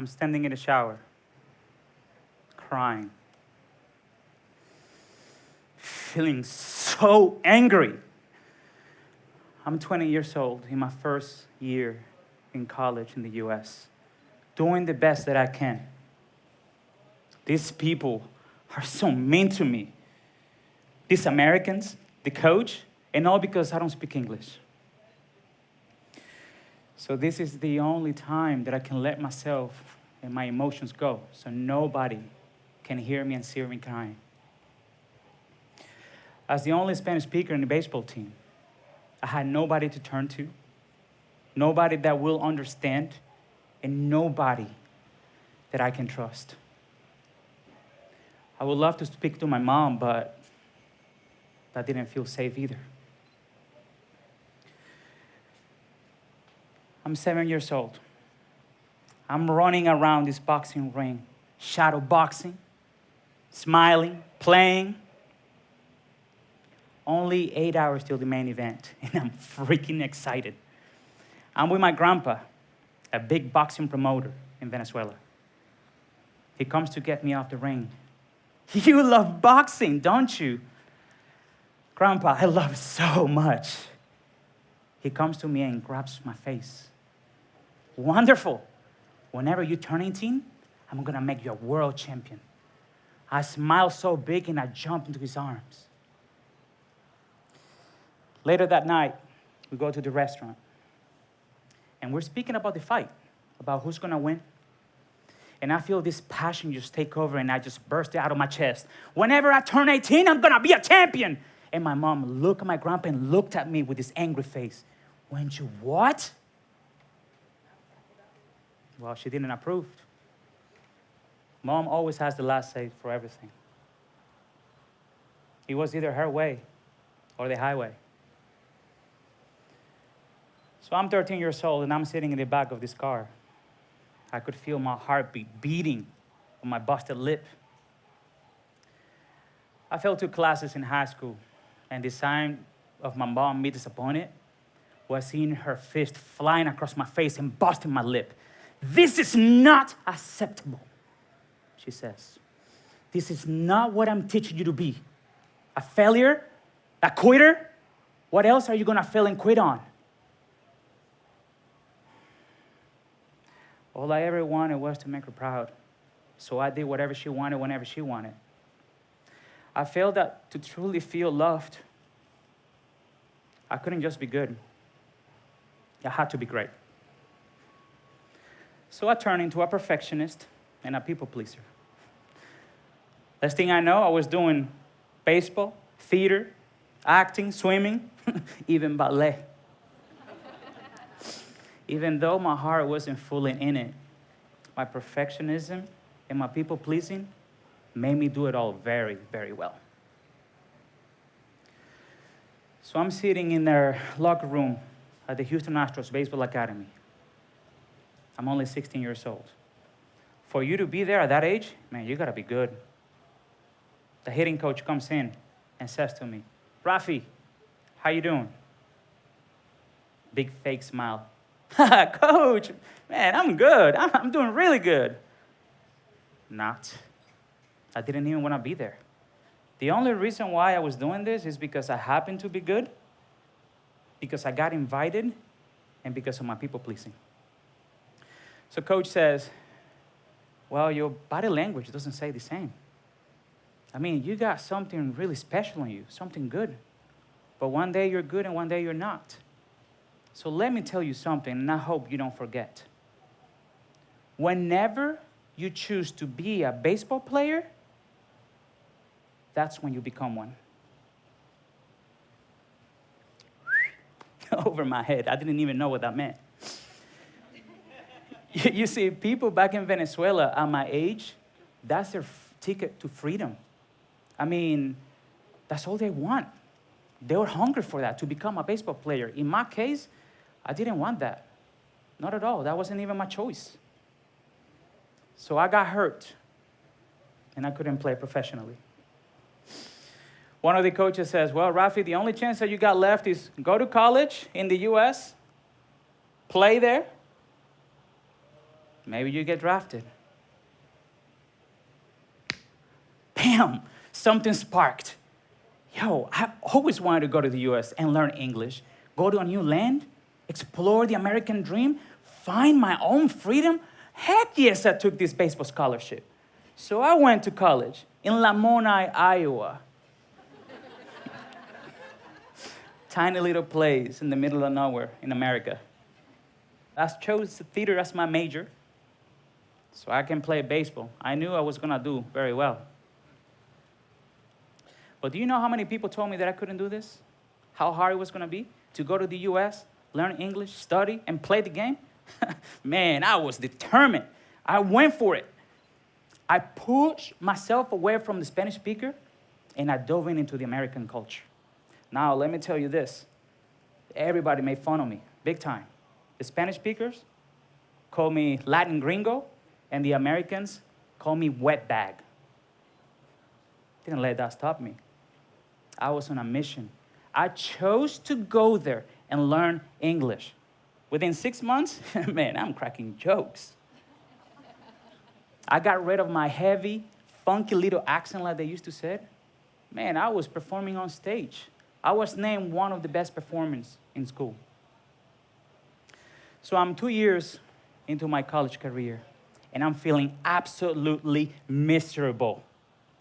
I'm standing in the shower, crying, feeling so angry. I'm 20 years old in my first year in college in the US, doing the best that I can. These people are so mean to me. These Americans, the coach, and all because I don't speak English. So this is the only time that I can let myself and my emotions go, so nobody can hear me and see me crying. As the only Spanish speaker in the baseball team, I had nobody to turn to, nobody that will understand, and nobody that I can trust. I would love to speak to my mom, but that didn't feel safe either. I'm 7 years old. I'm running around this boxing ring, shadow boxing, smiling, playing. Only 8 hours till the main event, and I'm freaking excited. I'm with my grandpa, a big boxing promoter in Venezuela. He comes to get me off the ring. You love boxing, don't you? Grandpa, I love it so much. He comes to me and grabs my face. Wonderful. Whenever you turn 18, I'm gonna make you a world champion. I smile so big and I jump into his arms. Later that night, we go to the restaurant. And we're speaking about the fight, about who's gonna win. And I feel this passion just take over and I just burst it out of my chest. Whenever I turn 18, I'm gonna be a champion. And my mom looked at my grandpa and looked at me with this angry face. When you what? Well, she didn't approve. Mom always has the last say for everything. It was either her way or the highway. So I'm 13 years old and I'm sitting in the back of this car. I could feel my heartbeat beating on my busted lip. I failed 2 classes in high school, and the sign of my mom me disappointed was seeing her fist flying across my face and busting my lip. This is not acceptable, she says. This is not what I'm teaching you to be. A failure? A quitter? What else are you gonna fail and quit on? All I ever wanted was to make her proud. So I did whatever she wanted whenever she wanted. I felt that to truly feel loved, I couldn't just be good. I had to be great. So I turned into a perfectionist and a people pleaser. Last thing I know, I was doing baseball, theater, acting, swimming, even ballet. Even though my heart wasn't fully in it, my perfectionism and my people pleasing made me do it all very, very well. So I'm sitting in their locker room at the Houston Astros Baseball Academy. I'm only 16 years old. For you to be there at that age, man, you gotta be good. The hitting coach comes in and says to me, Rafi, how you doing? Big fake smile. Coach, man, I'm good. I'm doing really good. Not. I didn't even want to be there. The only reason why I was doing this is because I happened to be good, because I got invited, and because of my people pleasing. So coach says, well, your body language doesn't say the same. I mean, you got something really special in you, something good. But one day you're good and one day you're not. So let me tell you something, and I hope you don't forget. Whenever you choose to be a baseball player, that's when you become one. Over my head. I didn't even know what that meant. You see, people back in Venezuela at my age, that's their ticket to freedom. I mean, that's all they want. They were hungry for that, to become a baseball player. In my case, I didn't want that. Not at all. That wasn't even my choice. So I got hurt, and I couldn't play professionally. One of the coaches says, well, Rafi, the only chance that you got left is go to college in the US, play there, Maybe you get drafted. Bam! Something sparked. Yo, I always wanted to go to the US and learn English, go to a new land, explore the American dream, find my own freedom. Heck yes, I took this baseball scholarship. So I went to college in Lamoni, Iowa. Tiny little place in the middle of nowhere in America. I chose theater as my major so I can play baseball. I knew I was gonna do very well. But do you know how many people told me that I couldn't do this? How hard it was gonna be to go to the US, learn English, study, and play the game? Man, I was determined. I went for it. I pushed myself away from the Spanish speaker, and I dove into the American culture. Now, let me tell you this. Everybody made fun of me, big time. The Spanish speakers call me Latin gringo, and the Americans call me wetbag. Didn't let that stop me. I was on a mission. I chose to go there and learn English. Within 6 months, man, I'm cracking jokes. I got rid of my heavy, funky little accent like they used to say. Man, I was performing on stage. I was named one of the best performers in school. So I'm 2 years into my college career, and I'm feeling absolutely miserable.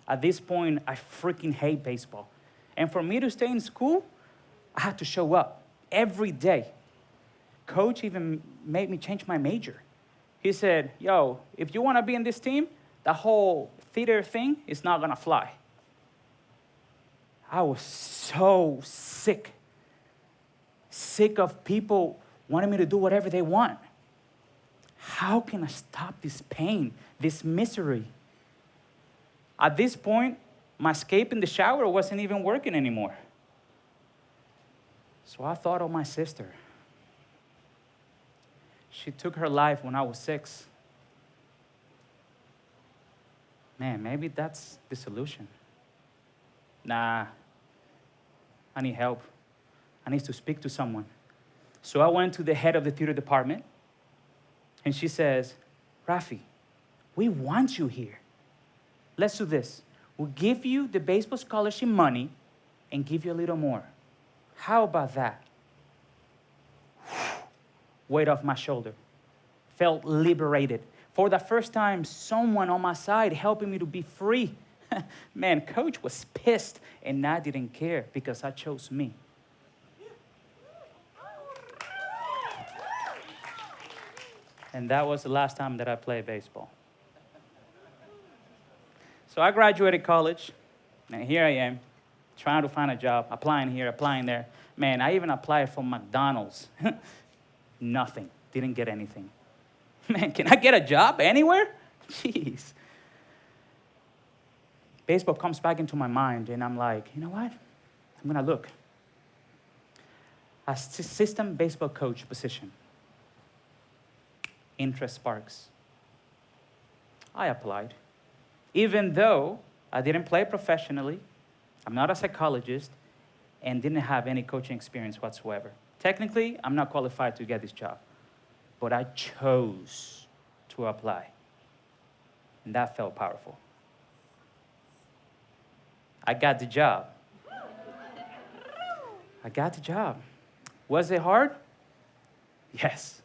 At this point, I freaking hate baseball. And for me to stay in school, I had to show up every day. Coach even made me change my major. He said, yo, if you want to be in this team, the whole theater thing is not going to fly. I was so sick of people wanting me to do whatever they want. How can I stop this pain, this misery? At this point, my escape in the shower wasn't even working anymore. So I thought of my sister. She took her life when I was 6. Man, maybe that's the solution. Nah, I need help. I need to speak to someone. So I went to the head of the theater department, and she says, Rafi, we want you here. Let's do this. We'll give you the baseball scholarship money and give you a little more. How about that? Weight off my shoulder. Felt liberated. For the first time, someone on my side helping me to be free. Man, coach was pissed, and I didn't care because I chose me. And that was the last time that I played baseball. So I graduated college, and here I am, trying to find a job, applying here, applying there. Man, I even applied for McDonald's. Nothing. Didn't get anything. Man, can I get a job anywhere? Jeez. Baseball comes back into my mind, and I'm like, you know what? I'm going to look. Assistant baseball coach position. Interest sparks. I applied. Even though I didn't play professionally, I'm not a psychologist, and didn't have any coaching experience whatsoever. Technically, I'm not qualified to get this job, but I chose to apply, and that felt powerful. I got the job. I got the job. Was it hard? Yes.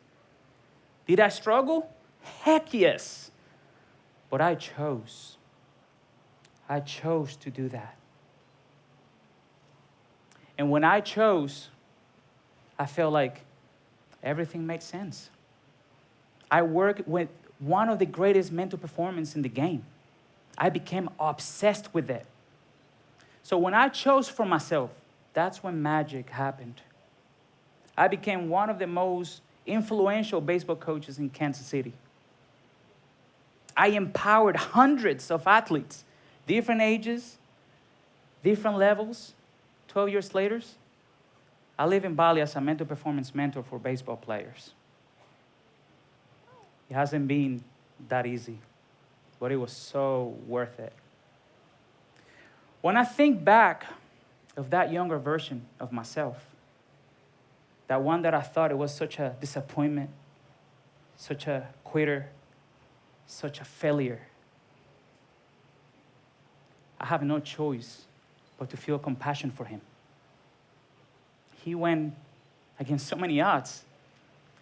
Did I struggle? Heck yes. But I chose. I chose to do that. And when I chose, I felt like everything makes sense. I worked with one of the greatest mental performers in the game. I became obsessed with it. So when I chose for myself, that's when magic happened. I became one of the most influential baseball coaches in Kansas City. I empowered hundreds of athletes, different ages, different levels. 12 years later, I live in Bali as a mental performance mentor for baseball players. It hasn't been that easy, but it was so worth it. When I think back of that younger version of myself, that one that I thought it was such a disappointment, such a quitter, such a failure. I have no choice but to feel compassion for him. He went against so many odds.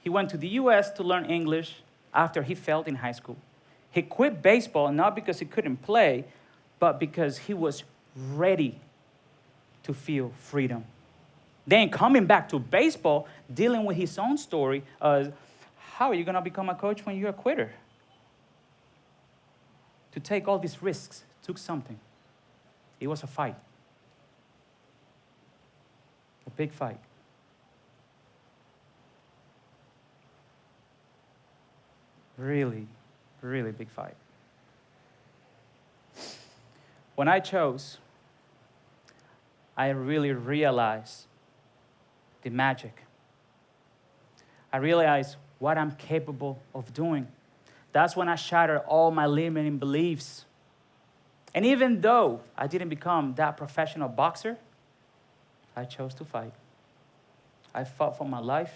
He went to the US to learn English after he failed in high school. He quit baseball not because he couldn't play, but because he was ready to feel freedom. Then coming back to baseball, dealing with his own story of how are you going to become a coach when you're a quitter? To take all these risks took something. It was a fight. A big fight. Really, really big fight. When I chose, I really realized the magic. I realized what I'm capable of doing. That's when I shattered all my limiting beliefs. And even though I didn't become that professional boxer, I chose to fight. I fought for my life.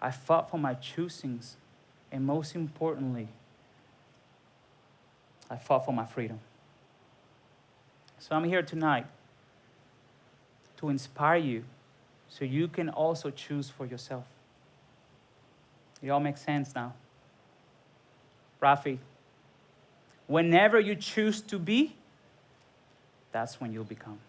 I fought for my choosings. And most importantly, I fought for my freedom. So I'm here tonight to inspire you so you can also choose for yourself. It all makes sense now. Rafi, whenever you choose to be, that's when you'll become.